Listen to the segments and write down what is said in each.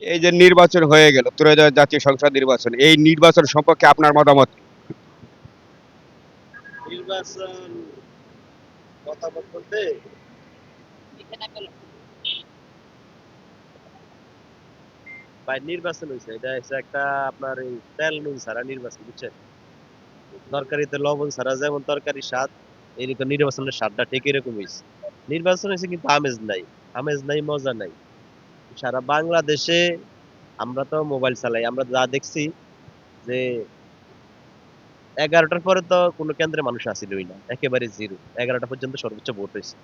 এই যে নির্বাচন হয়ে গেল, ত্রয়োদশ জাতীয় সংসদ নির্বাচন, এই নির্বাচন সম্পর্কে আপনার মতামত কি? নির্বাচন মতামত বলতে ভাই নির্বাচন হয়েছে, এটা হচ্ছে একটা আপনার এই তেল নুন ছাড়া নির্বাচন, বুঝছেন? তরকারিতে লবণ ছাড়া যেমন তরকারি স্বাদ, এরকম নির্বাচনের স্বাদটা ঠিক এরকম হয়েছে। নির্বাচন হয়েছে কিন্তু আমেজ নাই, আমেজ নাই, মজা নাই। সারা বাংলাদেশে আমরা তো মোবাইল চালাই, আমরা যা দেখছি যে 11টার পরে তো কোনো কেন্দ্রে মানুষ আসিলই না, একেবারে জিরো। 11টা পর্যন্ত সর্বোচ্চ ভোট হয়েছে।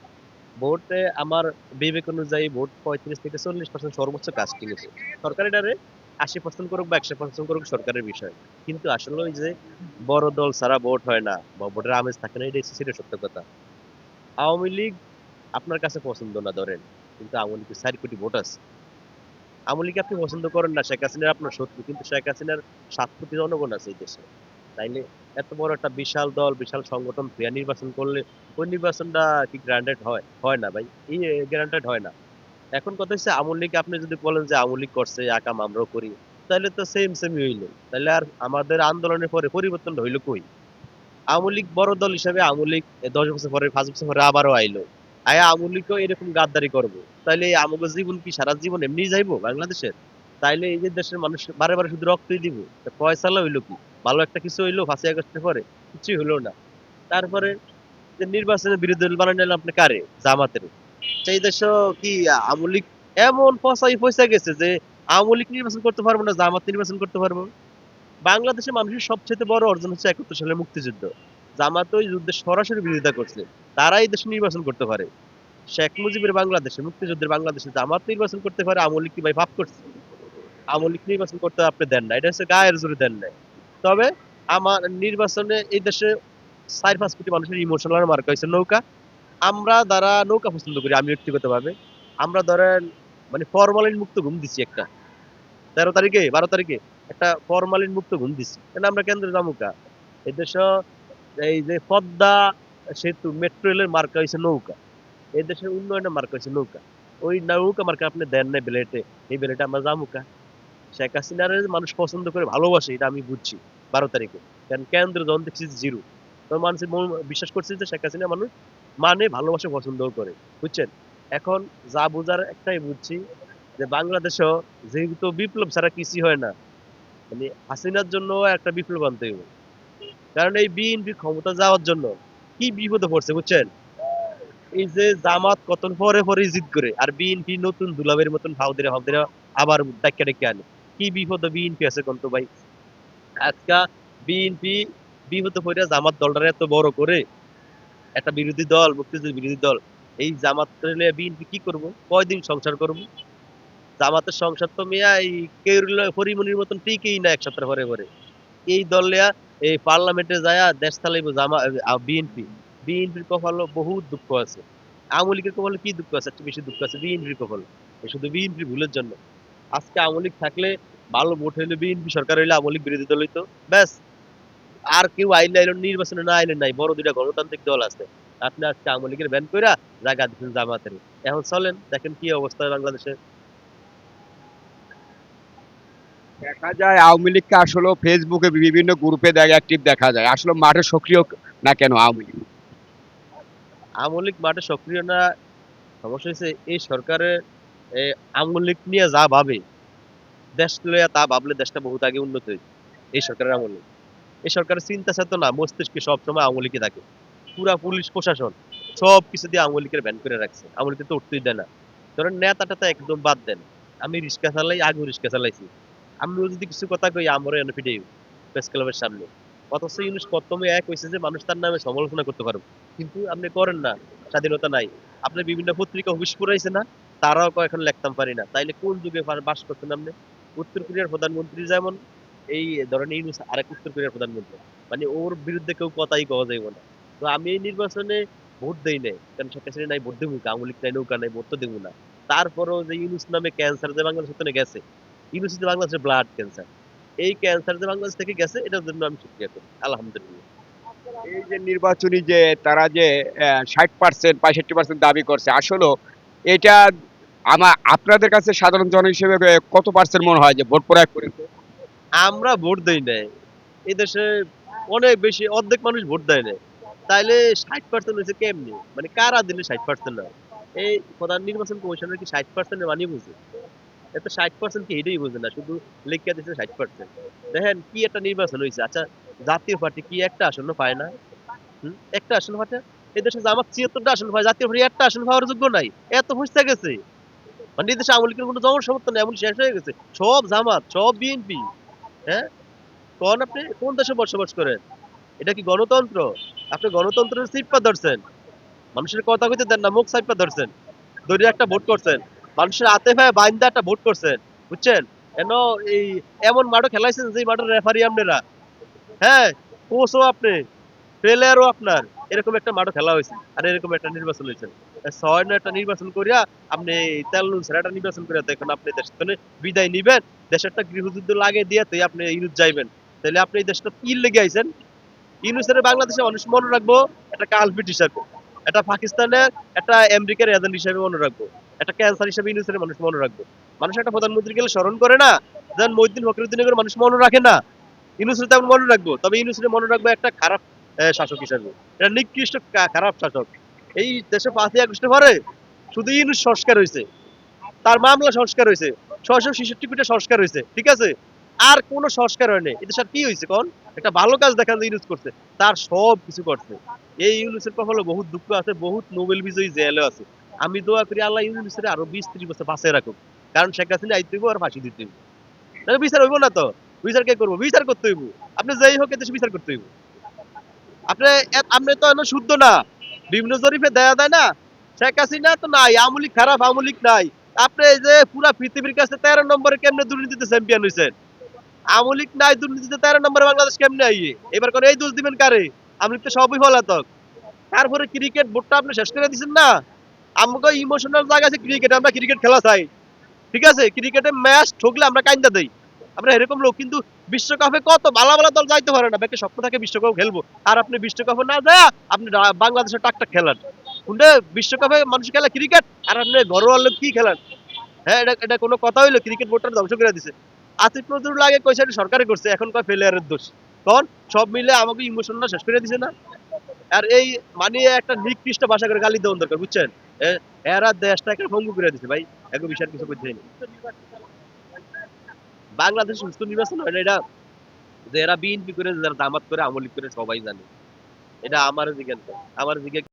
ভোটে আমার বিবেক অনুযায়ী ভোট 35 থেকে 40% সর্বোচ্চ কাস্টিং হয়েছে। সরকারিটারে 80% করুক বা 100% করুক সরকারের বিষয়। কিন্তু আসলে ওই যে বড় দল ছাড়া ভোট হয় না বা ভোটের আমেজ থাকে না, এটা হচ্ছে সত্য কথা। আওয়ামী লীগ আপনার কাছে পছন্দ না ধরেন, কিন্তু আওয়ামী লীগের 4 কোটি ভোট আছে। আওয়ামী লীগ আপনি পছন্দ করেন না, শেখ হাসিনার আপনার শত্রু, কিন্তু শেখ হাসিনার 7 কোটি জনগণ আছে এই দেশে। তাইলে এত বড় একটা বিশাল দল, বিশাল সংগঠন ফেয়ার নির্বাচন করলে ওই নির্বাচনটা কি গ্রান্টেড হয়? হয় না ভাই, এই গ্রান্টেড হয় না। এখন কথা হচ্ছে আওয়ামী লীগ, আপনি যদি বলেন যে আওয়ামী লীগ করছে আকাম আমরাও করি, তাহলে তো সেম সেমই হইলো। তাহলে আর আমাদের আন্দোলনের পরে পরিবর্তন হইলো কই? আওয়ামী লীগ বড় দল হিসাবে আওয়ামী লীগ 10 বছর পরে, 5 বছর পরে আবারও আইলো। আয়া আওয়ামী লীগও এরকম গাদ্দারি করবো, তাইলে এই আমাদের জীবন কি সারা জীবন এমনি যাইবো বাংলাদেশের? তাইলে এই যে দেশের মানুষ বারে বারে শুধু রক্তই দিব, তা ফয়সালা হইলো কি? ভালো একটা কিছু হইলো 5ই আগস্টের পরে? কিছুই হলো না। তারপরে যে নির্বাচনের বিরোধী দল বানাই নিলেন আপনি কারে? জামাতের। সেই দেশে কি আওয়ামী লীগ এমন পচাই পয়সা গেছে যে আওয়ামী লীগ নির্বাচন করতে পারবো না, জামাত নির্বাচন করতে পারবো? বাংলাদেশের মানুষের সবচেয়ে বড় অর্জন হচ্ছে 71 সালের মুক্তিযুদ্ধ। জামাত ওই যুদ্ধের সরাসরি বিরোধিতা করছে, তারাই দেশে নির্বাচন করতে পারে। শেখ মুজিবের বাংলাদেশে, মুক্তিযুদ্ধের বাংলাদেশে জামাত নির্বাচন করতে পারে, আওয়ামী লীগ কি ভাই পাপ করছে? আওয়ামী লীগ নির্বাচন করতে আপনি দেন না, এটা হচ্ছে গায়ের জোরে দেন নাই। তবে আমার নির্বাচনে এই দেশে 4-5 কোটি মানুষের ইমোশনাল মার্কা হয়েছে নৌকা। আমরা যারা নৌকা পছন্দ করি, আমি ব্যক্তিগতভাবে, আমরা ধরেন মানে ফরমালিন মুক্ত ঘুম দিচ্ছি একটা 13 তারিখে, 12 তারিখে একটা ফরমালিন মুক্ত ঘুম দিচ্ছি, কেন আমরা কেন্দ্রে যাবো? এদেশ এই যে পদ্মা সেতু, মেট্রো রেলের মার্কা হয়েছে নৌকা। এই দেশের উন্নয়নের মার্কা হয়েছে নৌকা। ওই নৌকা মার্কা আপনি দেন নাই বেলেটে, এই বেলেটে আমরা যামুকা? শেখ হাসিনার মানুষ পছন্দ করে ভালোবাসে, এটা আমি বুঝছি 12 তারিখে। কারণ কেন্দ্র যখন দেখছি জিরো, তো মানুষ বিশ্বাস করছে যে শেখ হাসিনা মানুষ মানে ভালোবাসে, পছন্দও করে, বুঝছেন? এখন যা বোঝার একটাই বুঝছি, যে বাংলাদেশেও যেহেতু বিপ্লব ছাড়া কিছুই হয় না, মানে হাসিনার জন্য একটা বিপ্লব আনতে হবে। কারণ এই বিএনপি ক্ষমতা যাওয়ার জন্য কি বিপদে পড়ছে, বুঝছেন? এই যে জামাত কত পরে পরে জিদ করে, আর বিএনপি নতুন দুলাবের মতন ভাও দিরা আবার ডাক্কা ডেকে আনে। কি বিপদে বিএনপি আছে কোন তো ভাই? আজকা বিএনপি বিপদে পড়ে জামাত দলটারে এত বড় করে, একটা বিরোধী দল, মুক্তিযুদ্ধের বিরোধী দল, এই জামাত বিএনপি কি করব? কয়দিন সংসার করব? জামাতের সংসার তো মিয়া এই কেউরিল হরিমনির মতন টিকেই না 1 সপ্তাহ পরে পরে। এই দল লিয়া এই পার্লামেন্টে যায়া দেশ চালাইবো বিএনপি। বিএনপির কপালে বহুত দুঃখ আছে। আওয়ামী লীগের কপালে কি দুঃখ আছে? একটু বেশি দুঃখ আছে বিএনপির কপালে। এই শুধু বিএনপির ভুলের জন্য। আজকে আওয়ামী লীগ থাকলে, ভালো ভোট হইলে, বিএনপি সরকার হইলে, আওয়ামী লীগ বিরোধী দল হইতো। ব্যাস, আর কেউ আইলে আইলো, নির্বাচনে না আইলে নাই। বড় দুইটা গণতান্ত্রিক দল আছে। আপনি আজকে আওয়ামী লীগের ব্যান কইরা জায়গা দিচ্ছেন জামাতের। এখন চলেন দেখেন কি অবস্থা বাংলাদেশে। দেখা যায় আওয়ামী লীগকে আসলে ফেসবুকে বিভিন্ন গ্রুপে অ্যাক্টিভ দেখা যায়, আসলে মাঠে সক্রিয় না কেন আওয়ামী লীগ? আওয়ামী লীগ মাঠে সক্রিয় না, সমস্যা হচ্ছে এই সরকারের আওয়ামী লীগ নিয়ে যা ভাবে, দেশ লইয়া তা ভাবলে দেশটা বহুত আগে উন্নত হইতো। এই সরকারের আমলে, এই সরকারের চিন্তা চেতনা মস্তিষ্কে সবসময় আওয়ামী লীগই থাকে। পুরা পুলিশ প্রশাসন সব কিছু দিয়ে আওয়ামী লীগের ব্যান করে রাখছে, আওয়ামী লীগ তো উঠতেই দেয় না। ধরেন নেতাটা তো একদম বাদ দেন, আমি রিক্সা চালাই, আগেও রিক্সা চালাইছি, আমিও যদি কিছু কথা কই আমারও এনে পিটাই প্রেস ক্লাবের সামনে। অথচ ইউনুস প্রথমে এক হয়েছে যে মানুষ তার নামে সমালোচনা করতে পারবে, কিন্তু আপনি করেন না, স্বাধীনতা নাই। আপনি বিভিন্ন পত্রিকা অফিস পুরাইছে না, তারাও কয় এখন লিখতাম পারি না, তাইলে কোন যুগে বাস করতেন আপনি? উত্তর কোরিয়ার প্রধানমন্ত্রী যেমন, এই ধরেন ইউনুস আরেক উত্তর কোরিয়ার প্রধানমন্ত্রী, মানে ওর বিরুদ্ধে কেউ কথাই কওয়া যাইব না। তো আমি এই নির্বাচনে ভোট দেই নাই, কারণ শেখ হাসিনা নাই, ভোট দেবো কা? আওয়ামী লীগ নাই, নৌকা নাই, ভোট তো দেবো না। তারপরেও যে ইউনুস নামে ক্যান্সার যে বাংলাদেশ থেকে গেছে, ইউনুস যে বাংলাদেশের ব্লাড ক্যান্সার, এই ক্যান্সার যে বাংলাদেশ থেকে গেছে, এটার জন্য আমি শুক্রিয়া করি, আলহামদুলিল্লাহ। এই যে নির্বাচনী যে তারা যে 60%, 65% দাবি করছে, আসলে এটা আপনাদের কাছে সাধারণ জন হিসেবে কত পার্সেন্ট মনে হয় যে ভোট প্রয়োগ করেছে? আমরা ভোট দেই নাই। এই দেশে অনেক বেশি অর্ধেক মানুষ ভোট দেয় নাই। তাইলে 60% হইছে কেমনে? মানে কারা দিলে 60% হয়? এই প্রধান নির্বাচন কমিশনের কি 60% এর মানে বুঝে? এ তো 60% কি এটাই বুঝে না। শুধু লিখে দিছে 60%। দেখেন কি একটা নির্বাচন হইছে। আচ্ছা জাতীয় পার্টি কি একটা আসনও পায় না? একটা আসন পায় না? এই দেশে জামাত ৭৬ টা আসন পায়। জাতীয় পার্টি একটা আসন পাওয়ার যোগ্য নাই। এত পয়সা গেছে। মানে এই দেশে আওয়ামী লীগের কোনো জনসমর্থন নাই। এমন শেষ হয়ে গেছে। সব জামাত, সব বিএনপি। হ্যাঁ? কন আপনি কোন দেশে বসবাস করেন? এটা কি গণতন্ত্র? আপনি গণতন্ত্রের সিটপা ধরছেন। মানুষের কথা কইতে দেন না, মুখ চাইপা ধরছেন। ধরে একটা ভোট করছেন। মানুষের হাতে পায়ে বাইন্ধা একটা ভোট করছেন। বুঝছেন? এন এই এমন মাঠও খেলাইছেন যে মাঠের রেফারি আপনারা। হ্যাঁ? কোচও আপনি, প্লেয়ারও আপনার। এরকম একটা মাঠও খেলা হইছে। আর এরকম একটা নির্বাচন হইছে। ৬ না একটা নির্বাচন কইরা আপনি তেল নুন ছাড়া একটা নির্বাচন কইরা দেখুন আপনি দেশ থেকে বিদায় নিবেন। দেশে একটা গৃহযুদ্ধ লাগিয়ে দিয়ে তুই আপনি ইউরোপ যাইবেন। তাইলে আপনি এই দেশটা কি লেগে আইছেন? ইউনুসের বাংলাদেশের মানুষ মনে রাখবো একটা কালপিট হিসাবে, একটা পাকিস্তানের একটা আমেরিকার এজেন্ট হিসাবে মনে রাখবো, একটা ক্যান্সার হিসাবে ইউনুসের মানুষ মনে রাখবো। মানুষ একটা প্রধানমন্ত্রী গেলে স্মরণ করে না, যেন মহিউদ্দিন ফখরুদ্দিনের করে মানুষ মনে রাখে না। ইউনুসের তেমন মনে রাখবো, তবে ইউনুসের মনে রাখবো একটা খারাপ শাসক হিসাবে, এটা নিকৃষ্ট খারাপ শাসক। এই দেশে 5ই আগস্টের পরে শুধু ইউনুস সংস্কার হয়েছে, তার মামলা সংস্কার হয়েছে, 666 সংস্কার হয়েছে, ঠিক আছে? আর কোন সংস্কার হয়নি। এদেশে আর কি হয়েছে কোন? একটা ভালো কাজ দেখান যে ইউনুস করছে, তার সব কিছু করছে। এই ইউনুসের কপালে বহুত দুঃখ আছে, বহুত নোবেল বিজয়ী জেলে আছে। আমি দোয়া করি আল্লাহ ইউনুসের আরো 20-30 বছর বাঁচায় রাখুক, কারণ শেখ হাসিনা আইতে হইব আর ফাঁসি দিতে হইব। নাহলে বিচার হইব না তো। বিচার কে করবো? বিচার করতে হইব। আপনি যেই হোক এদেশে বিচার করতে হইব। আপনি আপনি তো এখনো শুদ্ধ না। বিভিন্ন জরিপে দেয়া দেয় না, শেখ হাসিনা তো নাই, আওয়ামী লীগ খারাপ, আওয়ামী লীগ নাই। আপনি এই যে পুরা পৃথিবীর কাছে 13 নম্বরে কেমনে দুর্নীতিতে চ্যাম্পিয়ন হইছেন? আওয়ামী লীগ নাই দুর্নীতিতে 13 নম্বরে বাংলাদেশ কেমনে আইয়ে? এবার করে এই দোষ দিবেন কারে? আওয়ামী লীগ তো সবই পলাতক। তারপরে ক্রিকেট বোর্ডটা আপনি শেষ করে দিছেন না? আমাকে ইমোশনাল জায়গা আছে ক্রিকেট, আমরা ক্রিকেট খেলা চাই। ঠিক আছে? ক্রিকেটে ম্যাচ ঠকলে আমরা কাইন্দা দেই। আমরা এরকম লোক, কিন্তু বিশ্বকাপে কত ভালো ভালো দল যাইতে পারে না। ব্যাকে স্বপ্ন থাকে বিশ্বকাপ খেলবো। আর আপনি বিশ্বকাপে না যায়া আপনি বাংলাদেশের টাকটাক খেলান। কোনটা বিশ্বকাপে মানুষ খেলে ক্রিকেট, আর আপনি ঘরোয়া লোক কি খেলান? হ্যাঁ, এটা এটা কোনো কথা হইলো? ক্রিকেট বোর্ডটা ধ্বংস করে দিছে। আসিফ নজরুল আগে কইছে এটা সরকারে করছে, এখন কয় প্লেয়ারের দোষ। তখন সব মিলে আমাকে ইমোশনটা শেষ করে দিছে না? আর এই মানে একটা নিকৃষ্ট ভাষা করে গালি দেওয়ার দরকার, বুঝছেন? এরা দেশটাকে ভঙ্গ করে দিছে ভাই। এগো বিষয় কিছু বুঝছেন? বাংলাদেশ সুষ্ঠু নির্বাচন হয় না, এটা যে এরা বিএনপি করে, যারা জামাত করে, আওয়ামী লীগ করে সবাই জানে। এটা আমার জিজ্ঞাসা, আমার জিজ্ঞাসা